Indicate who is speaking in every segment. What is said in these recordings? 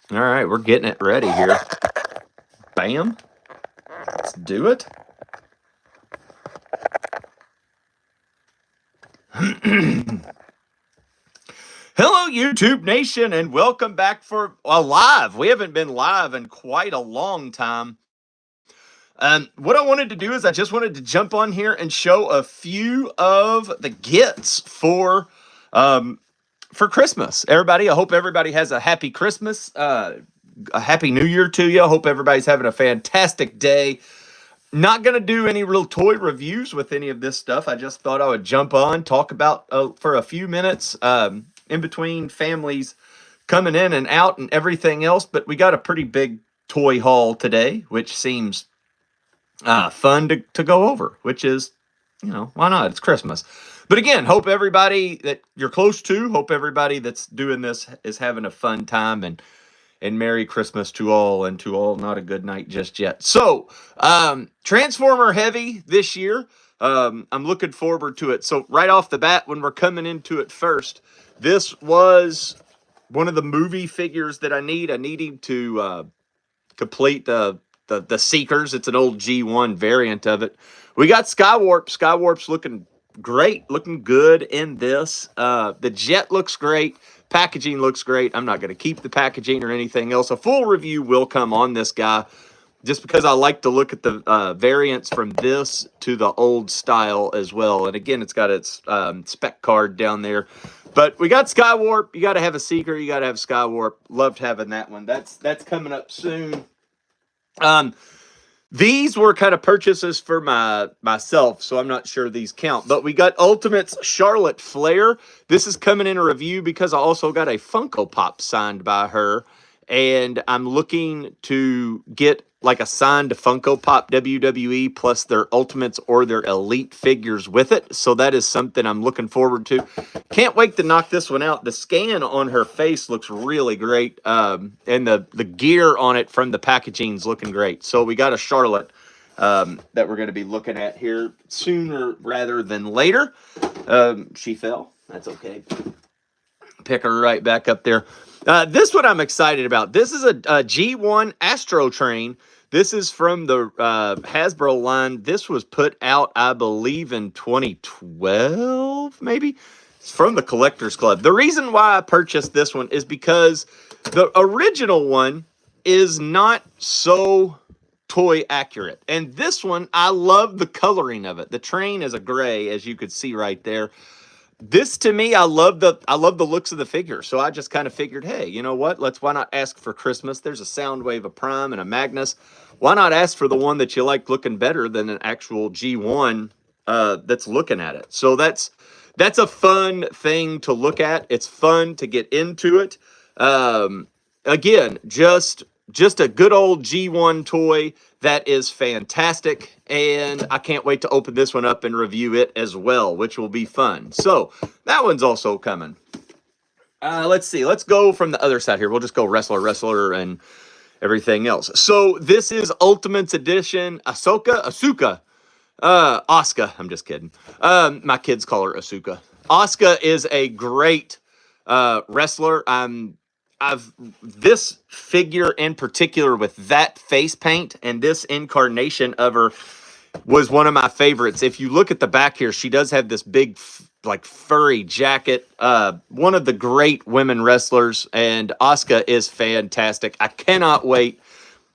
Speaker 1: All right, we're getting it ready here. Bam. Let's do it. Hello, YouTube Nation, and welcome back for a live. We haven't been live in quite a long time. What I wanted to do is I just wanted to jump on here and show a few of the gets for Christmas. Everybody, I hope everybody has a happy Christmas, a happy New Year to you. I hope everybody's having a fantastic day. Not going to do any real toy reviews with any of this stuff. I just thought I would jump on, talk about for a few minutes in between families coming in and out and everything else. But we got a pretty big toy haul today, which seems fun to go over, which is, why not? It's Christmas. But again, hope everybody that you're close to, hope everybody that's doing this is having a fun time, and Merry Christmas to all, and to all not a good night just yet. So, Transformer heavy this year. I'm looking forward to it. So right off the bat, when we're coming into it first, this was one of the movie figures that I need. I need him to complete the Seekers. It's an old G1 variant of it. We got Skywarp. Skywarp's looking great, looking good in this. The jet looks great. Packaging looks great. I'm not going to keep the packaging or anything else. A full review will come on this guy, just because I like to look at the variants from this to the old style as well. And again, it's got its spec card down there. But we got Skywarp. You got to have a Seeker. You got to have Skywarp. Loved having that one. That's coming up soon. These were kind of purchases for myself, so I'm not sure these count. But we got Ultimates Charlotte Flair. This is coming in a review because I also got a Funko Pop signed by her, and I'm looking to get like a signed Funko Pop WWE plus their Ultimates or their Elite figures with it. So that is something I'm looking forward to. Can't wait to knock this one out. The scan on her face looks really great, and the gear on it from the packaging is looking great. So we got a Charlotte that we're going to be looking at here sooner rather than later. She fell. That's okay. Pick her right back up there. This one I'm excited about. This is a G1 Astro Train. This is from the Hasbro line. This was put out, I believe, in 2012, maybe. It's from the Collectors Club. The reason why I purchased this one is because the original one is not so toy accurate. And this one, I love the coloring of it. The train is a gray, as you could see right there. This, to me, I love the looks of the figure. So I just kind of figured, hey, you know what? Why not ask for Christmas? There's a Soundwave, a Prime, and a Magnus. Why not ask for the one that you like looking better than an actual G1 that's looking at it? So that's a fun thing to look at. It's fun to get into it. Again, just a good old G1 toy that is fantastic, and I can't wait to open this one up and review it as well, which will be fun. So that one's also coming. Let's see. Let's go from the other side here. We'll just go wrestler, and everything else. So this is Ultimates Edition Asuka. Asuka. I'm just kidding. My kids call her Asuka. Asuka is a great wrestler. This figure in particular with that face paint and this incarnation of her was one of my favorites. If you look at the back here, she does have this big like furry jacket. One of the great women wrestlers, and Asuka is fantastic. I cannot wait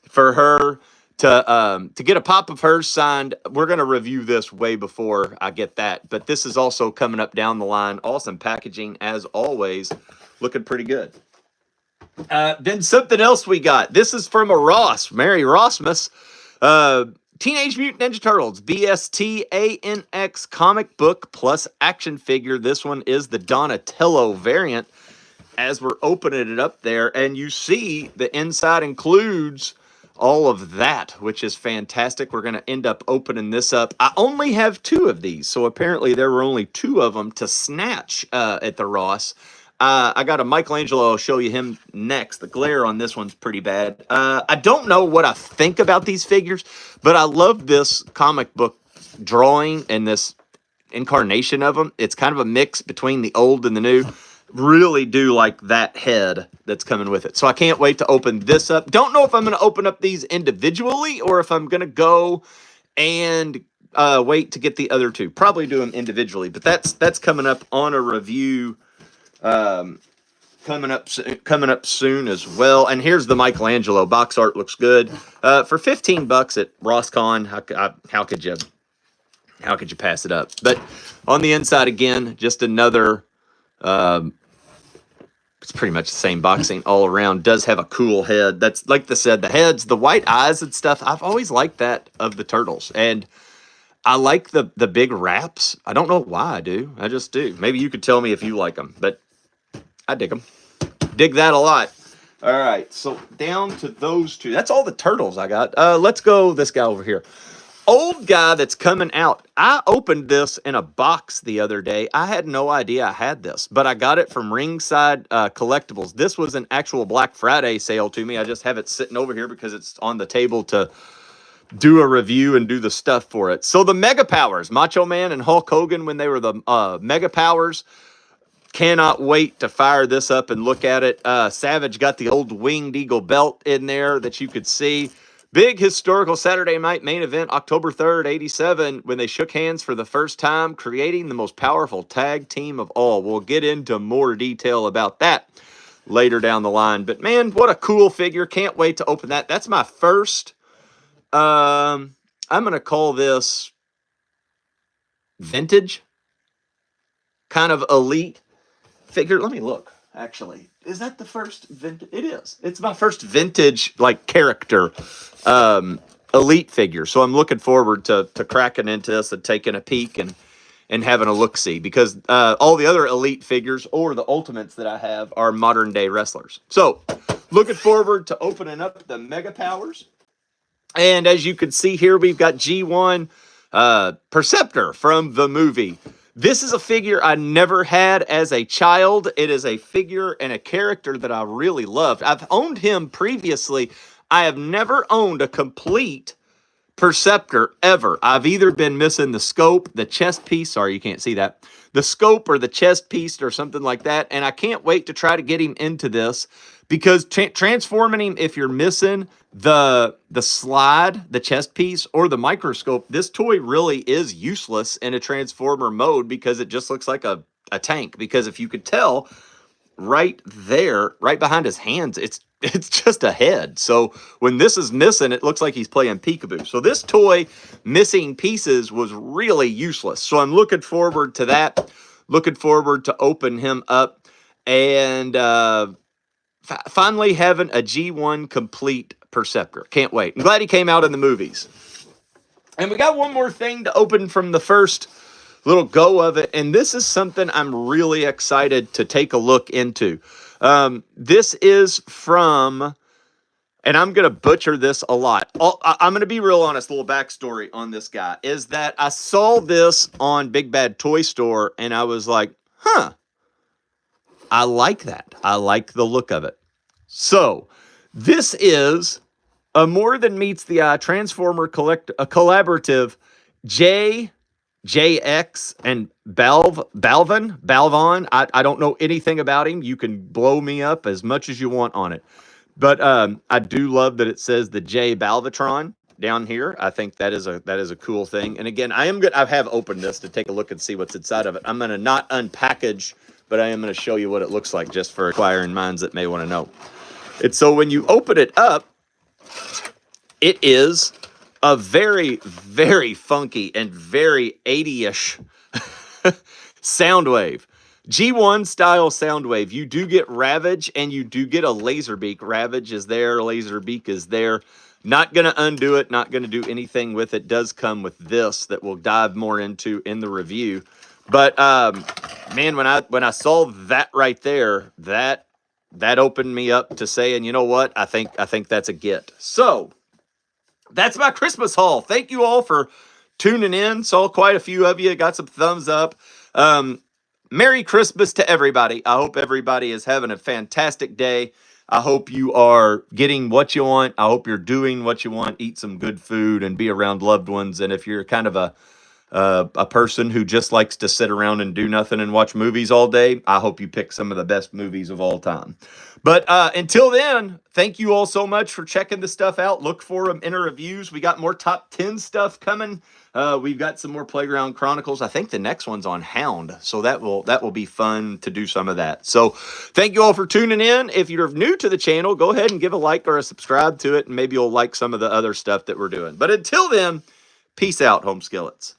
Speaker 1: for her to get a pop of hers signed. We're going to review this way before I get that, but this is also coming up down the line. Awesome packaging as always, looking pretty good. Then something else we got. This is from a Ross, Mary Rossmus. Teenage Mutant Ninja Turtles, BST ANX comic book plus action figure. This one is the Donatello variant. As we're opening it up there, and you see the inside includes all of that, which is fantastic. We're going to end up opening this up. I only have 2 of these, so apparently there were only 2 of them to snatch at the Ross. I got a Michelangelo. I'll show you him next. The glare on this one's pretty bad. I don't know what I think about these figures, but I love this comic book drawing and this incarnation of them. It's kind of a mix between the old and the new. Really do like that head that's coming with it. So I can't wait to open this up. Don't know if I'm going to open up these individually or if I'm going to go and wait to get the other two. Probably do them individually, but that's coming up on a review. Coming up soon as well. And here's the Michelangelo box art. Looks good for $15 at Rosscon. How could you pass it up? But on the inside again, just another. It's pretty much the same boxing all around. Does have a cool head. That's like I said, the heads, the white eyes and stuff. I've always liked that of the turtles, and I like the big wraps. I don't know why I do. I just do. Maybe you could tell me if you like them, but I dig them. Dig that a lot. All right, so down to those two. That's all the turtles I got. Let's go this guy over here. Old guy that's coming out. I opened this in a box the other day. I had no idea I had this, but I got it from Ringside Collectibles. This was an actual Black Friday sale to me. I just have it sitting over here because it's on the table to do a review and do the stuff for it. So the Mega Powers, Macho Man and Hulk Hogan when they were the Mega Powers. Cannot wait to fire this up and look at it. Savage got the old Winged Eagle belt in there that you could see. Big historical Saturday night main event, October 3rd, 87, when they shook hands for the first time, creating the most powerful tag team of all. We'll get into more detail about that later down the line. But man, what a cool figure. Can't wait to open that. That's my first, I'm going to call this vintage, kind of elite figure. Let me look, actually. Is that the first vintage? It is. It's my first vintage, like, character elite figure. So I'm looking forward to cracking into this and taking a peek and having a look-see, because all the other elite figures or the ultimates that I have are modern-day wrestlers. So looking forward to opening up the Mega Powers. And as you can see here, we've got G1 Perceptor from the movie. This is a figure I never had as a child. It is a figure and a character that I really loved. I've owned him previously. I have never owned a complete Perceptor ever. I've either been missing the scope, the chest piece. Sorry, you can't see that. The scope or the chest piece or something like that. And I can't wait to try to get him into this, because transforming him, if you're missing the slide, the chest piece, or the microscope, this toy really is useless in a transformer mode, because it just looks like a tank. Because if you could tell, right there, right behind his hands, it's just a head. So when this is missing, it looks like he's playing peekaboo. So this toy missing pieces was really useless. So I'm looking forward to that. Looking forward to open him up and finally having a G1 complete Perceptor. Can't wait. I'm glad he came out in the movies. And we got one more thing to open from the first little go of it, and this is something I'm really excited to take a look into. This is from, and I'm going to butcher this a lot. I'm going to be real honest, a little backstory on this guy, is that I saw this on Big Bad Toy Store, and I was like, huh, I like that. I like the look of it. So this is a More Than Meets the Eye Transformer collaborative JX and Balvon. I don't know anything about him. You can blow me up as much as you want on it. But I do love that it says the J Balvatron down here. I think that is a cool thing. And again, I have opened this to take a look and see what's inside of it. I'm going to not unpackage, but I am going to show you what it looks like, just for acquiring minds that may want to know. It's so when you open it up, it is a very, very funky and very 80-ish Soundwave. G1 style Soundwave. You do get Ravage and you do get a Laserbeak. Ravage is there, Laserbeak is there. Not going to undo it, not going to do anything with it. Does come with this that we'll dive more into in the review. But man, when I saw that right there, that opened me up to saying, you know what? I think that's a get. So that's my Christmas haul. Thank you all for tuning in. Saw quite a few of you. Got some thumbs up. Merry Christmas to everybody. I hope everybody is having a fantastic day. I hope you are getting what you want. I hope you're doing what you want. Eat some good food and be around loved ones. And if you're kind of a a person who just likes to sit around and do nothing and watch movies all day, I hope you pick some of the best movies of all time. But until then, thank you all so much for checking the stuff out. Look for them in our reviews. We got more top 10 stuff coming. We've got some more Playground Chronicles. I think the next one's on Hound, so that will be fun to do some of that. So thank you all for tuning in. If you're new to the channel, go ahead and give a like or a subscribe to it, and maybe you'll like some of the other stuff that we're doing. But until then, peace out, Home Skillets.